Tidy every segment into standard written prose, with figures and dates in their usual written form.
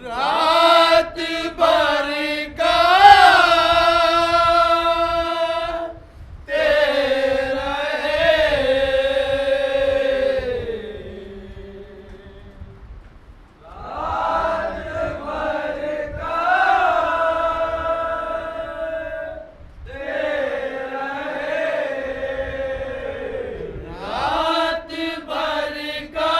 रात भर का तेरा है, रात भर का तेरा है, रात भर का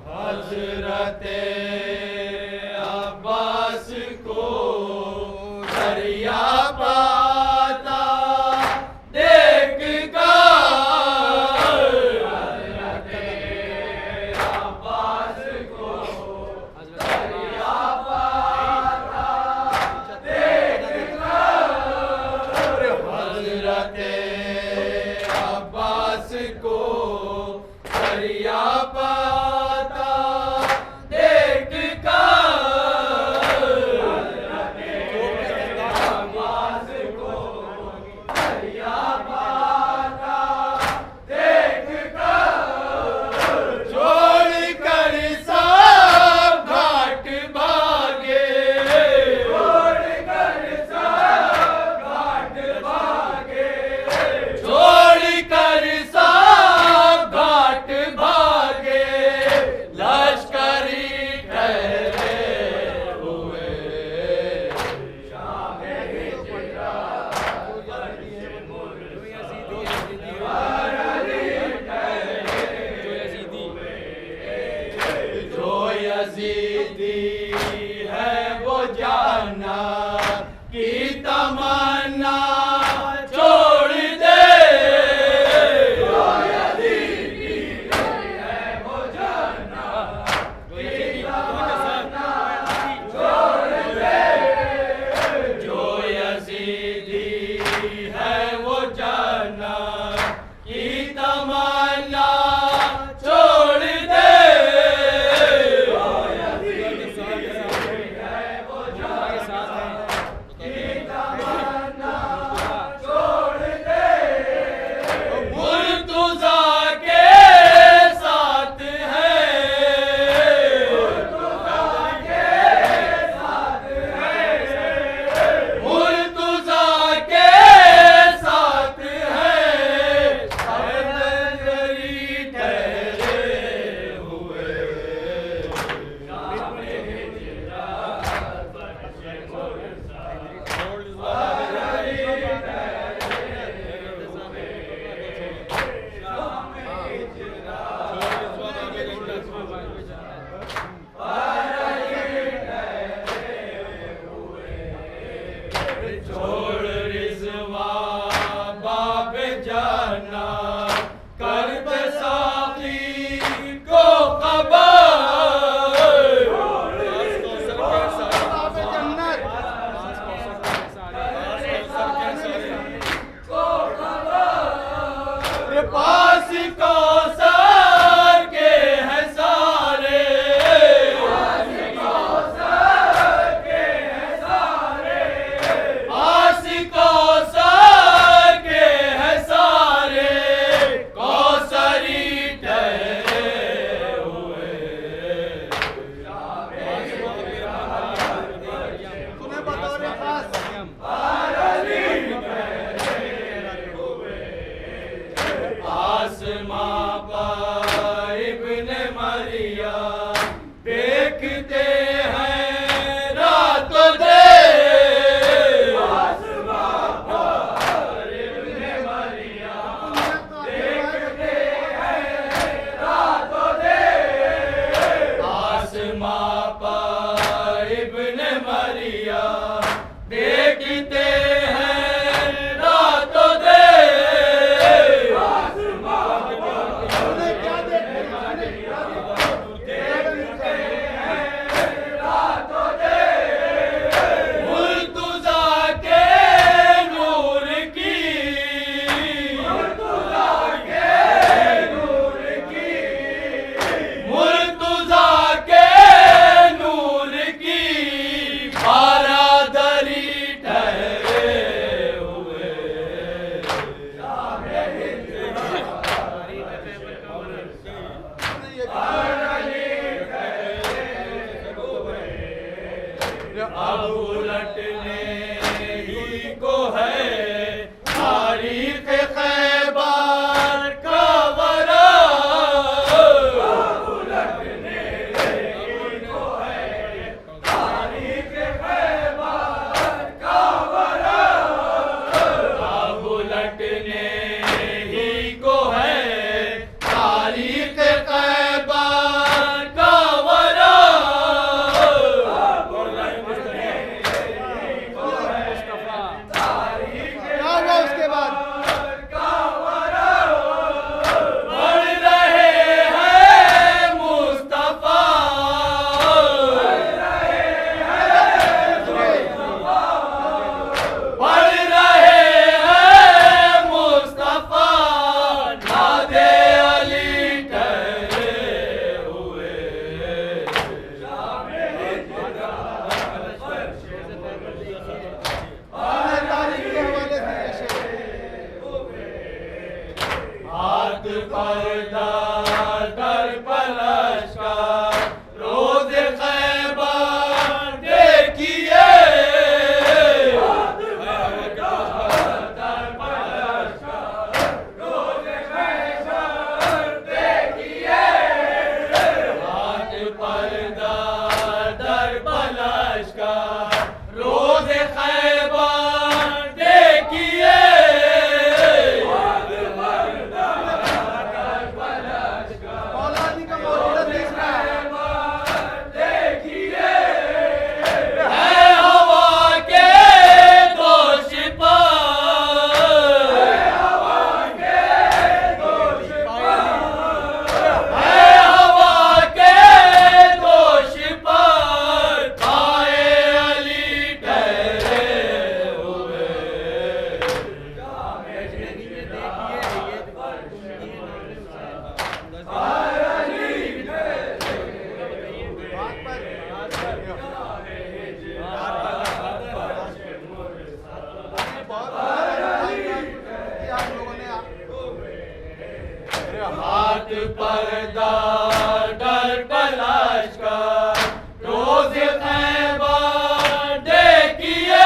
हज़रते अब्बास को दरिया पाता देख कर, हज़रते अब्बास को दरिया पाता देख कर, हज़रते अब्बास को दरिया पाता देख कर, अब्बास को दरिया पाता देख कर, छोड़ कर सब घाट भागे, छोड़ कर सब घाट भागे, छोड़ कर सब घाट भागे, लश्करी ठहरे हुए शाह हिजरा जो यजीदी है वो जाना की तमन्ना छोड़ दे, जो यजीदी है वो जाना की तमन्ना छोड़ दे, जो यजीदी है वो जाना की तमन्ना छोड़ दे, जो यजीदी है वो जाना की तमन्ना छोड़ दे, मुर्तुज़ा के साथ है, मुर्तुज़ा के साथ है, मुर्तुज़ा के साथ है, लश्करी ठहरे हुए शाह हिजरा बख्शे मुर्तज़ा, छोड़ रिज़वा बाब जाना कर दे साकी को खबर, पास कौसर के हैं सारे, पास कौसर के हैं सारे, पास पर्दा डर पलाश का रोज खैबर देखिए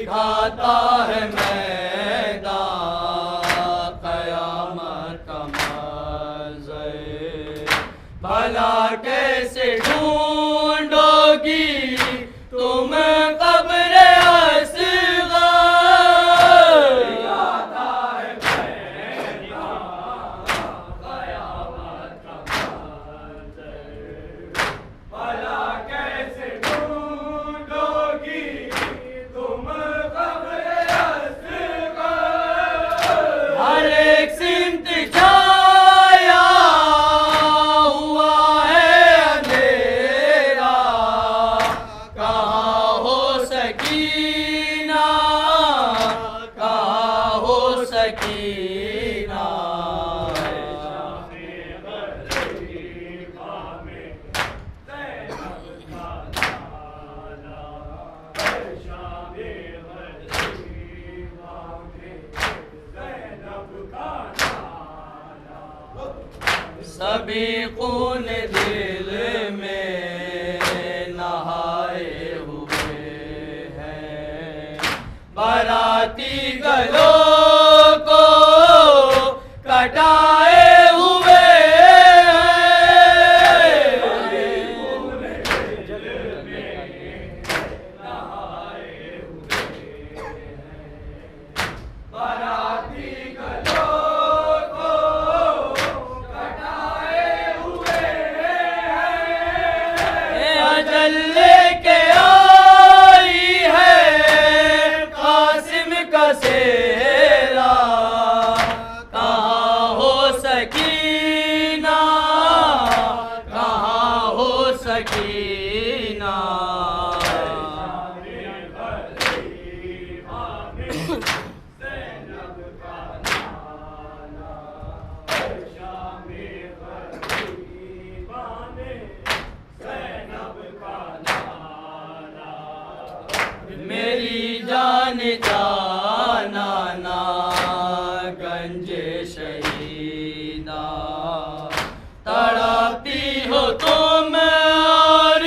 दिखाता है मैदान क़यामत का मंज़र। भला कैसे ढूंढोगी तुम कब्र असग़र। दिखाता है मैदान क़यामत का मंज़र। भला कैसे ढूंढोगी तुम कब्र असग़र। हर एक सिमत छाया हुआ है अंधेरा, कहाँ हो सकीना, कहाँ हो सकीना। सभी खून दिल में नहाए हुए हैं, बाराती गलों को कटाए हुए हैं। खून दिल में नहाए हुए हैं, बाराती गलों लेके आई है कासिम का सेरा, कहाँ हो सकीना, कहाँ हो सकीना। मेरी जान जाना ना गंजे शहीदा, तड़पती हो तुम और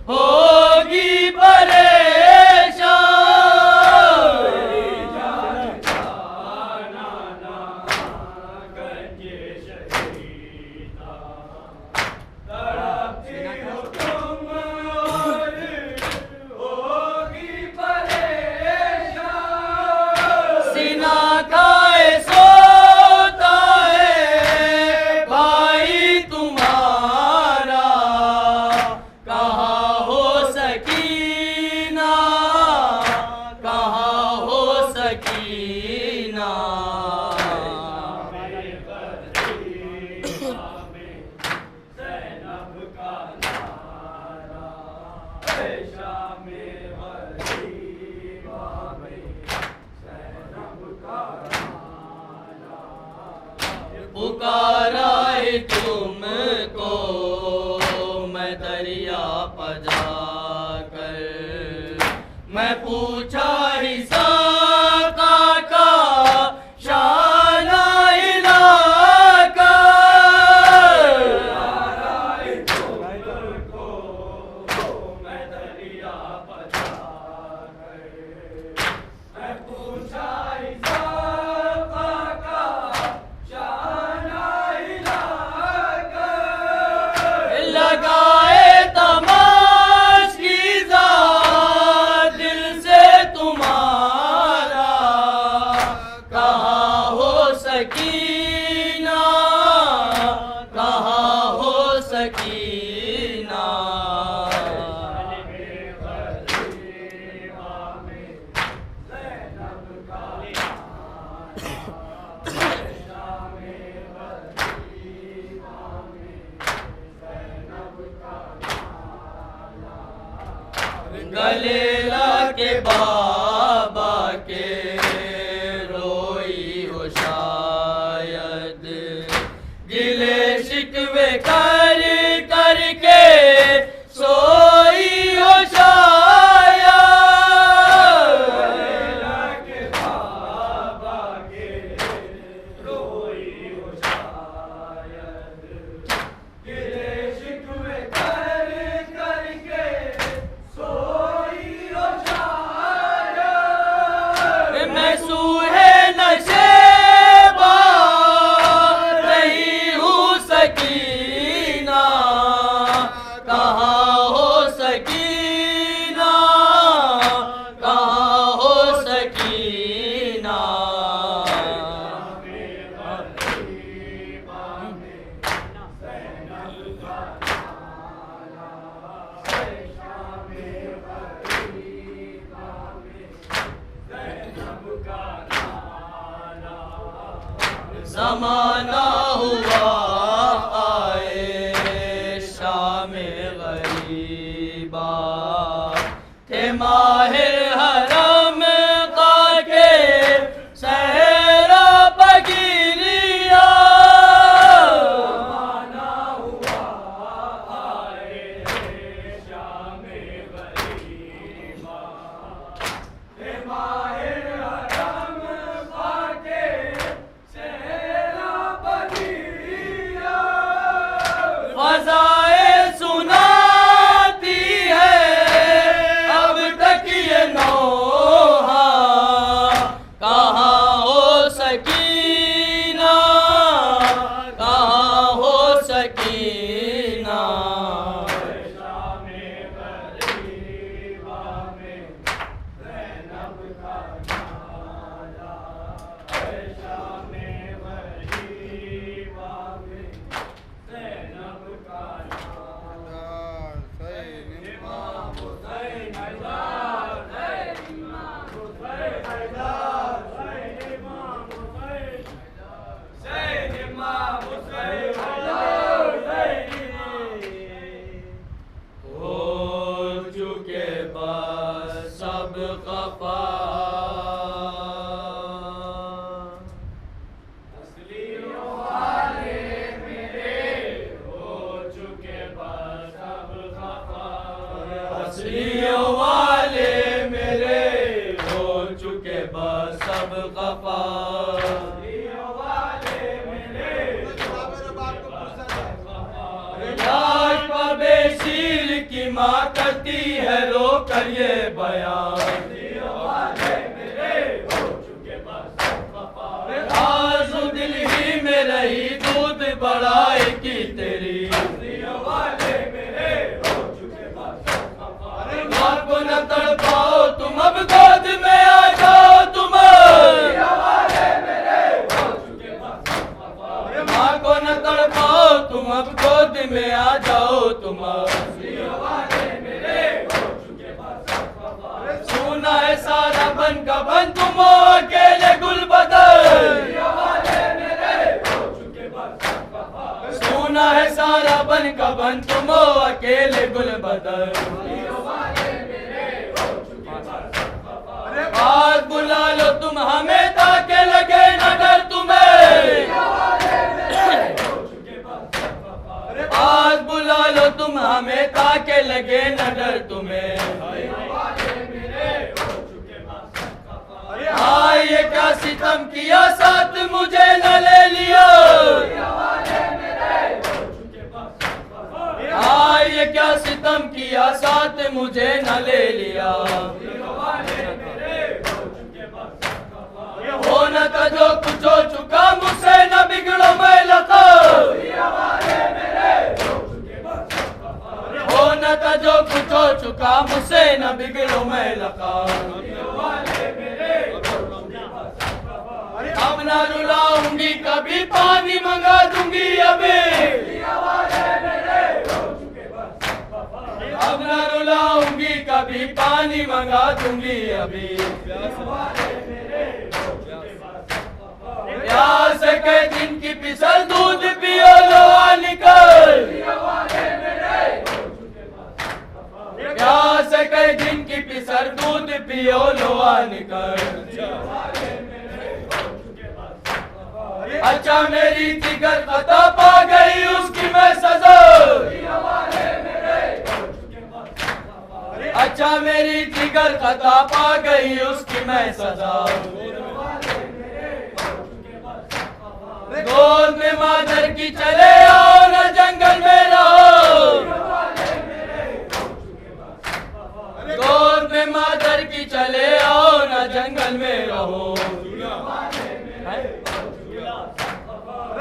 होगी परेशान। मेरी जान जाना ना गंजे शहीदा, तड़पती हो तुम और सीना खाए सोता है भाई तुम्हारा, कहाँ हो सकीना, कहाँ हो सकीना। पुकारा है तुमको मैं दरिया पजा कर, मैं पूछा ही साका का शाना इलाका। पुकारा है तुमको मैं दरिया पजा कर, मैं पूछा ही साका का लगाए तमाश की ज़ात दिल से तुम्हारा, कहाँ हो सकीना, कहाँ हो सकीना। गले लाके बाबा के रोई हो शायद, गिले शिकवे कर करके सोई हो शायद। गले लाके बाबा के रोई हो शायद, गिले शिकवे कर करके सोई हो शायद। जमाना हुआ आए शाम गरीबा थे माहिर हरम काके सहरा पगीरिया जमाना हुआ आए शाम गरीबा थे माहिर हरम काके सहरा पगीरिया फज़ाए सुनाती है अब तक ये नौहा कहाँ हो सकीना कहाँ हो सकीना शाम गरीबा में ज़ैनब का नारा शाम गरीबा में ज़ैनब का नारा इमाम हुसैन हैदर इमाम हुसैन हैदर इमाम हुसैन जय इमाम हुसैन हो चुके बस सब खफा असलियों वाले मेरे हो चुके बस सब खफा असलियों वाले मेरे हो चुके बस सब खफा असलियों वाले मेरे लाश पर बेशीर की माँ करती है रो कर ये बयान आज़ू दिल ही में रही दूध बढ़ाए की तेरी माँ को न तड़पाओ तुम अब गोद में आ जाओ तुम माँ को न तड़पाओ तुम अब गोद में आ जाओ तुम सुना है सारा बन का बन तुम अकेले गुल बदल सुना है सारा बन का बन तुम अकेले गुल बदल आज बुला लो तुम हमें ताके लगे न डर तुम्हें आज बुला लो तुम हमें ताके लगे न डर तुम्हें हाँ ये क्या सितम किया साथ मुझे न ले लिया हाँ ये क्या सितम किया साथ मुझे न ले लिया हो न था जो कुछ हो चुका मुझसे न बिगड़ो मैं लगा हो न था जो कुछ हो चुका मुझसे न बिगड़ो मैं लगा अब न रुलाऊंगी कभी पानी मंगा दूंगी अभी अब न रुलाऊंगी कभी पानी मंगा दूंगी अभी प्यास के दिन की पिसल दूध पियो लो निकल प्यास के दिन की पिसल दूध पियो लो निकल अच्छा मेरी जिगर खता पा गई उसकी मैं सजा अच्छा मेरी जिगर खता पा गई उसकी मैं सजा गोद में मादर की चले आओ न जंगल में रहो गोद में मादर की चले आओ न जंगल में रहो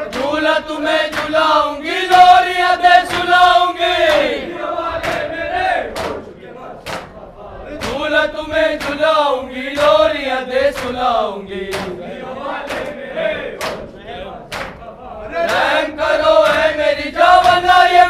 झूला तुम्हें झुलाऊंगी लोरियां दे सुलाऊंगी झूला तुम्हें झुलाऊंगी लोरियां दे सुलाऊंगी रहम करो है मेरी जवाना ये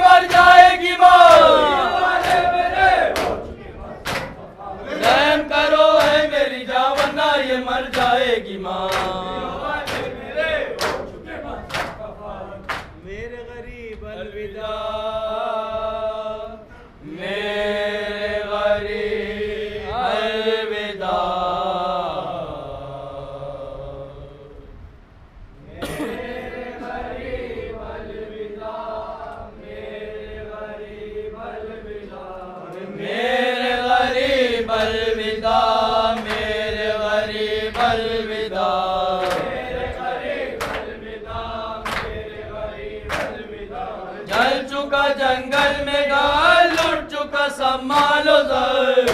जंगल में गाल लुट चुका सब मालो ज़र।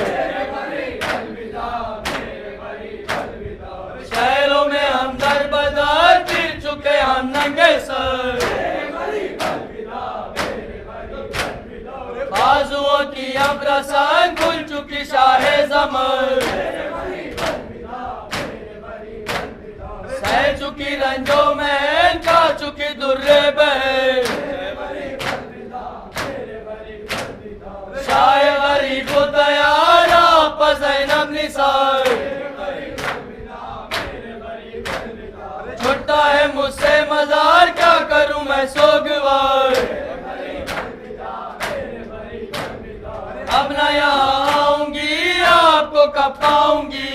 शहरों में हम दर बदर फिर चुके हम नंगे सर। बाजुओं की अब रसन खुल चुकी शाहे ज़मर। सह चुकी रंजो में खा चुकी दुर्रे बहर। शाहे गरीब दयार आप ज़ैनब निसार। छुट्टा है मुझसे मजार क्या करूं मैं सोगवार। अब न यहाँ आऊंगी आपको कब पाऊंगी।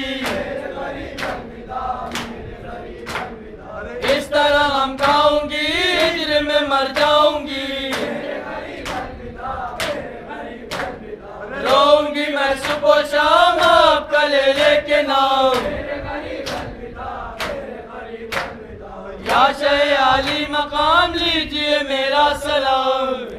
इस तरह हम खाऊंगी हिजर में मर जाऊंगी। रोऊंगी मैं सुबह शाम आपका ले लेके नाम। या शे आली मकाम लीजिए मेरा सलाम।